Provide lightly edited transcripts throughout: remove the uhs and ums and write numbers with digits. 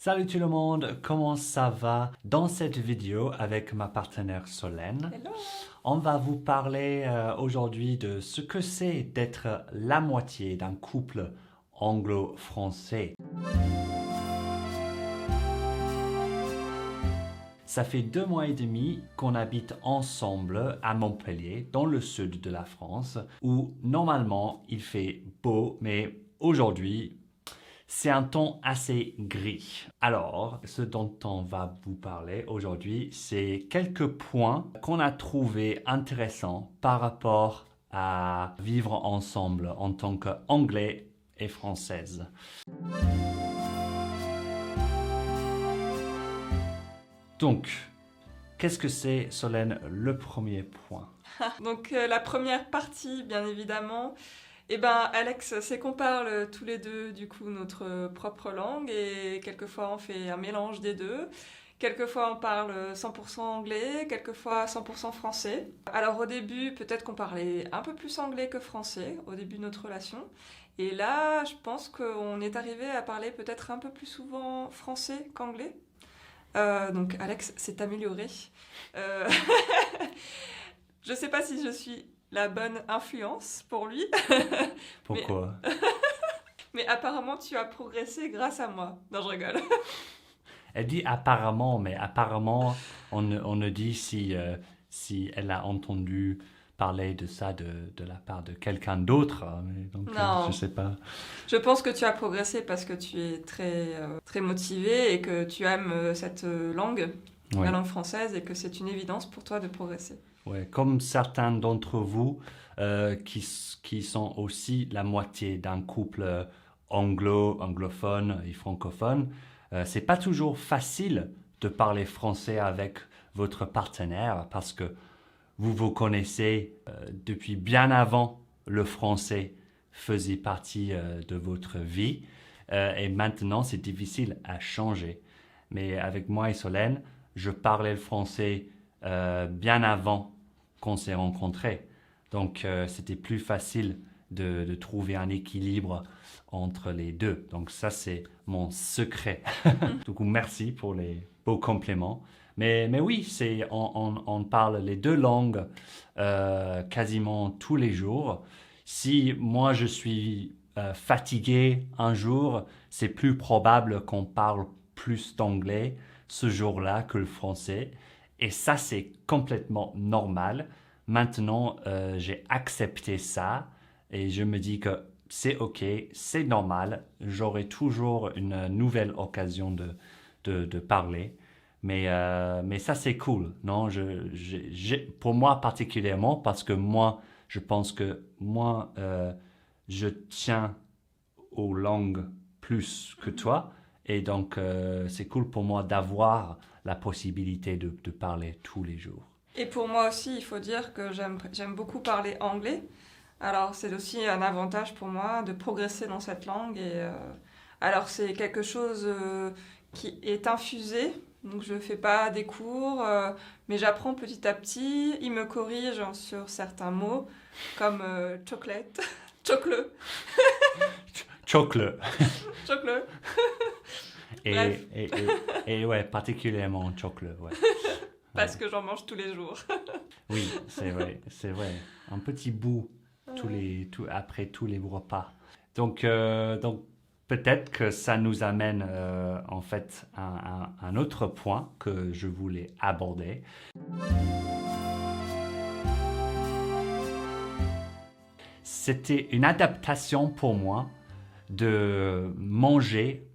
Salut tout le monde, comment ça va? Dans cette vidéo avec ma partenaire Solène, Hello. on va vous parler aujourd'hui de ce que c'est d'être la moitié d'un couple anglo-français. Ça fait 2 mois et demi qu'on habite ensemble à Montpellier, dans le sud de la France, où normalement il fait beau, mais aujourd'hui c'est un ton assez gris. Alors, ce dont on va vous parler aujourd'hui, c'est quelques points qu'on a trouvés intéressants par rapport à vivre ensemble en tant qu'anglais et française. Donc, qu'est-ce que c'est, Solène, le premier point? Donc la première partie, bien évidemment, Alex, c'est qu'on parle tous les deux du coup notre propre langue et quelquefois on fait un mélange des deux. Quelquefois on parle 100% anglais, quelquefois 100% français. Alors au début, peut-être qu'on parlait un peu plus anglais que français au début de notre relation. Et là, je pense qu'on est arrivé à parler peut-être un peu plus souvent français qu'anglais. Donc Alex s'est amélioré. Euh, je sais pas si je suis la bonne influence pour lui, mais, Pourquoi? mais apparemment tu as progressé grâce à moi. Non, je rigole. Elle dit apparemment, mais apparemment, on ne dit si elle a entendu parler de ça de la part de quelqu'un d'autre. Donc, je Non, sais pas. je pense que tu as progressé parce que tu es très motivé et que tu aimes cette langue, Oui. la langue française, et que c'est une évidence pour toi de progresser. Ouais, comme certains d'entre vous qui sont aussi la moitié d'un couple anglophone et francophone, c'est pas toujours facile de parler français avec votre partenaire parce que vous vous connaissez depuis bien avant le français faisait partie de votre vie et maintenant c'est difficile à changer. Mais avec moi et Solène, je parlais le français bien avant qu'on s'est rencontrés. Donc c'était plus facile de trouver un équilibre entre les deux. Donc ça c'est mon secret. Donc merci pour les beaux compliments. Mais oui, on parle les deux langues quasiment tous les jours. Si moi je suis fatigué un jour, c'est plus probable qu'on parle plus d'anglais ce jour-là que le français. Et ça, c'est complètement normal. Maintenant, j'ai accepté ça et je me dis que c'est OK, c'est normal. J'aurai toujours une nouvelle occasion de parler. Mais ça, c'est cool, non? Pour moi particulièrement, parce que moi, je pense que moi, je tiens aux langues plus que toi. Et donc, c'est cool pour moi d'avoir la possibilité de parler tous les jours. Et pour moi aussi, il faut dire que j'aime beaucoup parler anglais. Alors c'est aussi un avantage pour moi de progresser dans cette langue. Alors c'est quelque chose qui est infusé. Donc je ne fais pas des cours, mais j'apprends petit à petit. Il me corrige sur certains mots, comme chocolate, chocolate, Chocolat. chocolate. Et, Bref, et, et ouais, particulièrement chocolat, ouais. parce que j'en mange tous les jours. Oui, c'est vrai, c'est vrai. Un petit bout après tous les repas. Donc peut-être que ça nous amène en fait à un autre point que je voulais aborder. C'était une adaptation pour moi de manger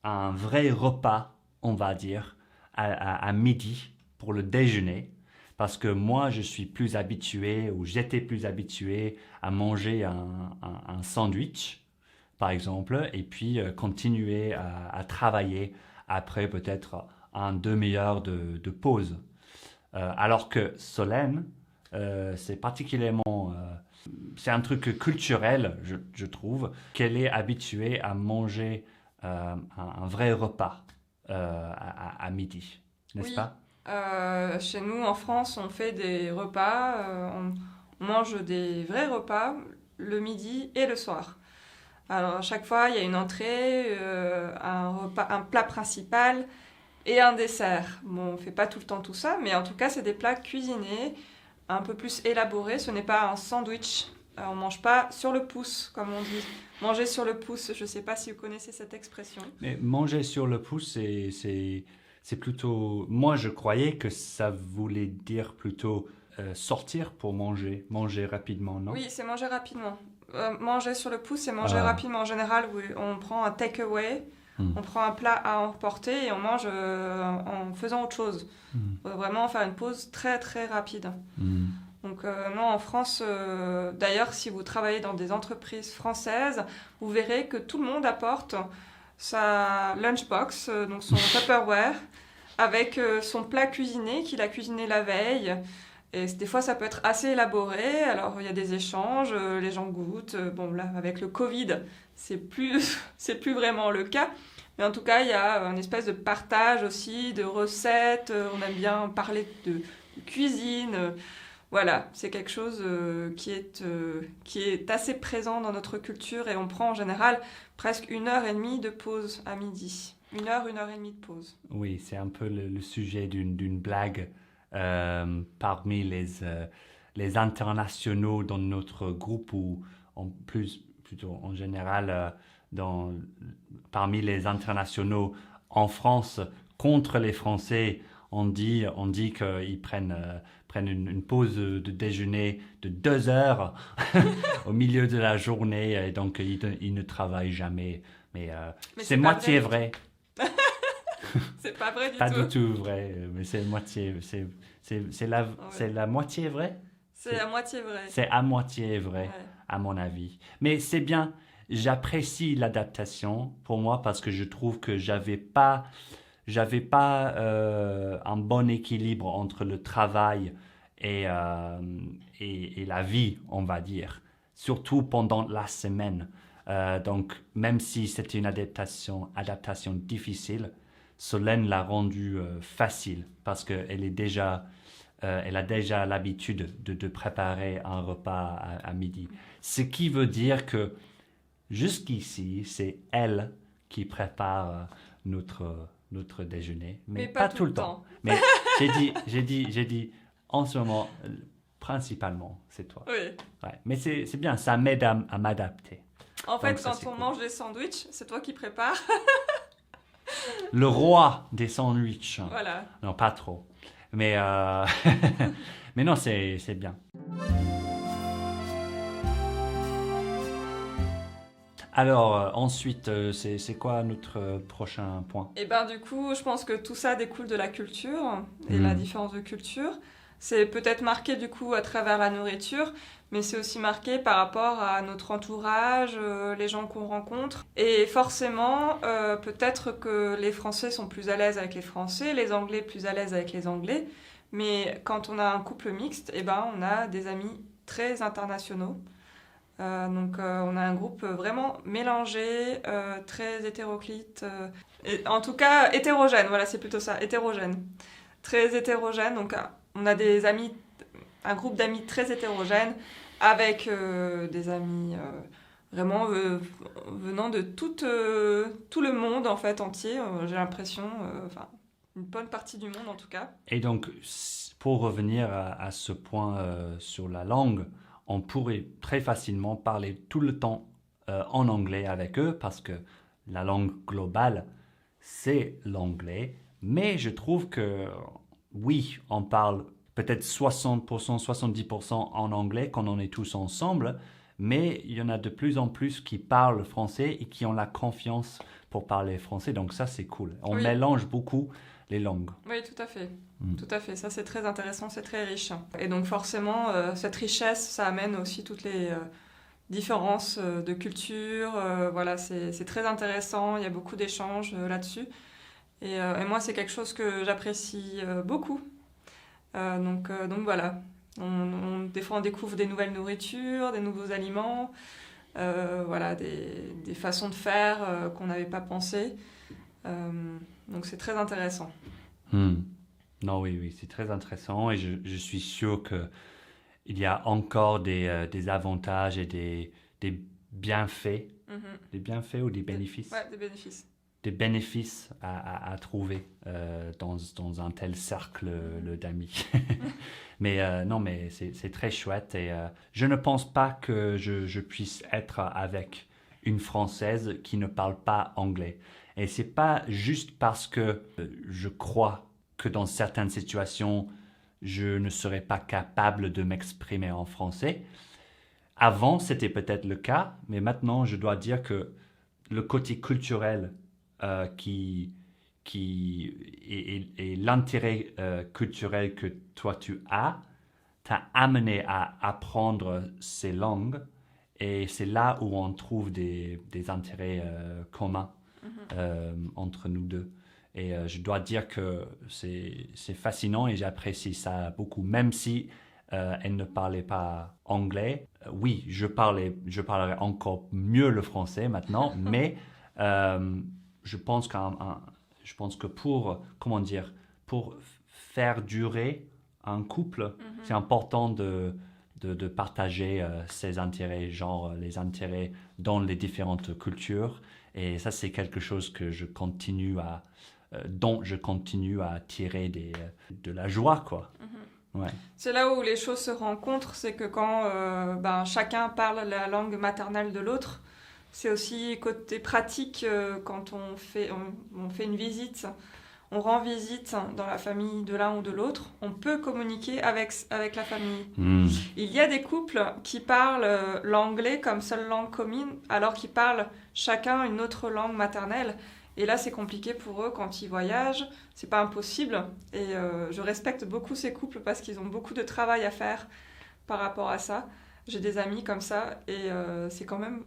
un vrai repas, on va dire, à midi pour le déjeuner. Parce que moi, je suis plus habitué, ou j'étais plus habitué à manger un sandwich, par exemple, et puis continuer à travailler après peut-être un demi-heure de pause. Alors que Solène, c'est particulièrement c'est un truc culturel, je trouve, qu'elle est habituée à manger un vrai repas à midi, n'est-ce Oui, pas? chez nous en France, on fait des repas, on mange des vrais repas le midi et le soir. Alors à chaque fois, il y a une entrée, un plat principal et un dessert. Bon, on fait pas tout le temps tout ça, mais en tout cas, c'est des plats cuisinés, un peu plus élaborés. Ce n'est pas un sandwich. On mange pas sur le pouce, comme on dit. Manger sur le pouce, je sais pas si vous connaissez cette expression. Mais manger sur le pouce, c'est plutôt... Moi, je croyais que ça voulait dire plutôt sortir pour manger rapidement, non? Oui, c'est manger rapidement. Manger sur le pouce, c'est manger Ah. rapidement. En général, oui, on prend un take-away, on prend un plat à emporter et on mange en faisant autre chose. Vraiment faire une pause très très rapide. Donc non, en France, d'ailleurs, si vous travaillez dans des entreprises françaises, vous verrez que tout le monde apporte sa lunchbox, donc son Tupperware, avec son plat cuisiné qu'il a cuisiné la veille. Et des fois, ça peut être assez élaboré. Alors, il y a des échanges, les gens goûtent. Bon, là, avec le Covid, c'est plus vraiment le cas. Mais en tout cas, il y a une espèce de partage aussi, de recettes. On aime bien parler de cuisine. Voilà, c'est quelque chose qui est assez présent dans notre culture. Et on prend en général presque 1h30 de pause à midi. 1h et demie de pause. Oui, c'est un peu le sujet d'une blague parmi les internationaux dans notre groupe ou plutôt en général parmi les internationaux en France contre les Français, on dit qu'ils prennent une pause de déjeuner de 2 heures au milieu de la journée et donc ils ne travaillent jamais. Mais c'est moitié vrai. C'est pas vrai du Pas tout. du tout vrai, mais c'est moitié. C'est la moitié vrai? C'est à moitié vrai. C'est à moitié vrai, Ouais. à mon avis. Mais c'est bien, j'apprécie l'adaptation pour moi parce que je trouve que j'avais pas un bon équilibre entre le travail et la vie, on va dire, surtout pendant la semaine. Donc, même si c'était une adaptation difficile, Solène l'a rendue facile parce qu'elle elle a déjà l'habitude de préparer un repas à midi. Ce qui veut dire que jusqu'ici, c'est elle qui prépare notre déjeuner, mais pas tout le temps. Mais j'ai dit en ce moment, principalement, c'est toi. Oui. Ouais. Mais c'est bien, ça m'aide à m'adapter. En fait, Donc ça, quand c'est on cool. mange des sandwichs, c'est toi qui prépares. Le roi des sandwichs. Voilà. Non, pas trop. Mais, mais non, c'est bien. Alors, ensuite, c'est quoi notre prochain point? Et ben du coup, je pense que tout ça découle de la culture et la différence de culture. C'est peut-être marqué du coup à travers la nourriture, mais c'est aussi marqué par rapport à notre entourage, les gens qu'on rencontre. Et forcément, peut-être que les Français sont plus à l'aise avec les Français, les Anglais plus à l'aise avec les Anglais. Mais quand on a un couple mixte, eh ben, on a des amis très internationaux. Donc on a un groupe vraiment mélangé, très hétéroclite. En tout cas, hétérogène, voilà, c'est plutôt ça, hétérogène. Très hétérogène, donc on a des amis, un groupe d'amis très hétérogène, avec des amis vraiment venant de tout le monde, en fait, entier, j'ai l'impression, enfin, une bonne partie du monde en tout cas. Et donc, pour revenir à ce point sur la langue, on pourrait très facilement parler tout le temps en anglais avec eux parce que la langue globale, c'est l'anglais. Mais je trouve que, oui, on parle peut-être 60%, 70% en anglais quand on est tous ensemble, mais il y en a de plus en plus qui parlent français et qui ont la confiance pour parler français. Donc ça, c'est cool. On mélange beaucoup les langues. Oui, tout à fait. Tout à fait. Ça, c'est très intéressant, c'est très riche. Et donc, forcément, cette richesse, ça amène aussi toutes les différences de culture. Voilà, c'est très intéressant. Il y a beaucoup d'échanges là-dessus. Et moi, c'est quelque chose que j'apprécie beaucoup. Donc voilà. Des fois, on découvre des nouvelles nourritures, des nouveaux aliments. Voilà, des façons de faire qu'on n'avait pas pensé. Donc, c'est très intéressant. Non, oui, c'est très intéressant et je suis sûr qu'il y a encore des avantages et des bienfaits Des bienfaits ou des bénéfices? Ouais, des bénéfices. Des bénéfices à trouver dans un tel cercle d'amis. Mais non, mais c'est très chouette et je ne pense pas que je puisse être avec une Française qui ne parle pas anglais. Et c'est pas juste parce que je crois que dans certaines situations, je ne serais pas capable de m'exprimer en français. Avant, c'était peut-être le cas, mais maintenant, je dois dire que le côté culturel et l'intérêt culturel que toi tu as, t'a amené à apprendre ces langues et c'est là où on trouve des intérêts communs entre nous deux. Et je dois dire que c'est fascinant et j'apprécie ça beaucoup, même si elle ne parlait pas anglais. Oui, je parlerai encore mieux le français maintenant, mais je pense que pour faire durer un couple, c'est important de partager ses intérêts, genre les intérêts dans les différentes cultures. Et ça, c'est quelque chose que dont je continue à tirer de la joie, quoi. Ouais. C'est là où les choses se rencontrent, c'est que quand chacun parle la langue maternelle de l'autre, c'est aussi côté pratique quand on fait une visite, on rend visite dans la famille de l'un ou de l'autre, on peut communiquer avec la famille. Il y a des couples qui parlent l'anglais comme seule langue commune, alors qu'ils parlent chacun une autre langue maternelle. Et là, c'est compliqué pour eux quand ils voyagent. C'est pas impossible. Et je respecte beaucoup ces couples parce qu'ils ont beaucoup de travail à faire par rapport à ça. J'ai des amis comme ça et c'est quand même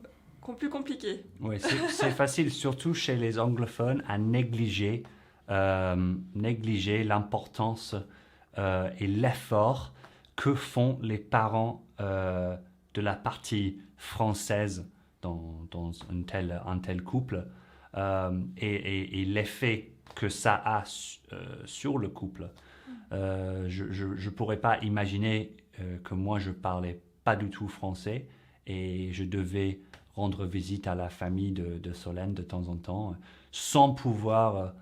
plus compliqué. Oui, c'est facile, surtout chez les anglophones, à négliger l'importance et l'effort que font les parents de la partie française dans un tel couple. Et l'effet que ça a sur le couple. Je pourrais pas imaginer que moi je parlais pas du tout français et je devais rendre visite à la famille de Solène de temps en temps sans pouvoir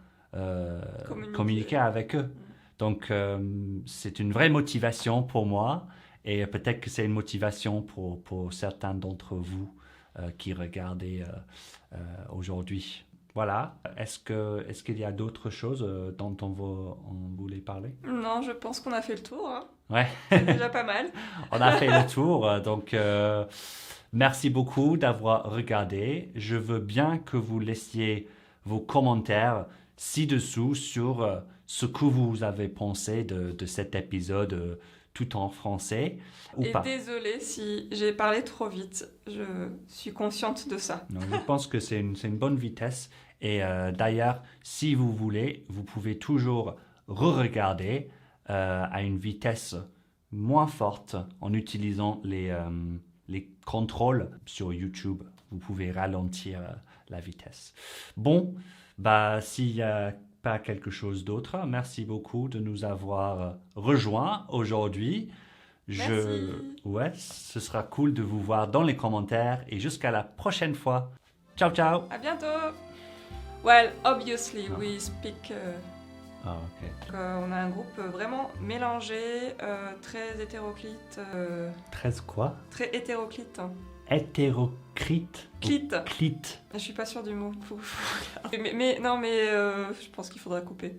communiquer avec eux. Donc c'est une vraie motivation pour moi et peut-être que c'est une motivation pour certains d'entre vous qui regardez aujourd'hui. Voilà. Est-ce qu'il y a d'autres choses dont on voulait parler? Non, je pense qu'on a fait le tour. Hein. Ouais. C'est déjà pas mal. On a fait le tour. Donc, merci beaucoup d'avoir regardé. Je veux bien que vous laissiez vos commentaires ci-dessous sur ce que vous avez pensé de cet épisode tout en français ou et pas. Désolée si j'ai parlé trop vite, je suis consciente de ça. Non, je pense que c'est une bonne vitesse et d'ailleurs, si vous voulez, vous pouvez toujours re-regarder à une vitesse moins forte en utilisant les contrôles sur YouTube. Vous pouvez ralentir la vitesse. Bon, s'il y a pas quelque chose d'autre. Merci beaucoup de nous avoir rejoints aujourd'hui. Merci. Ouais, ce sera cool de vous voir dans les commentaires et jusqu'à la prochaine fois. Ciao, ciao. À bientôt. Well, obviously, we speak. Ok. On a un groupe vraiment mélangé, très hétéroclite. 13 quoi? Très hétéroclite. Hein. Hétéroclite? Clite. Clite. Je suis pas sûre du mot. Faut regarder. Mais je pense qu'il faudra couper.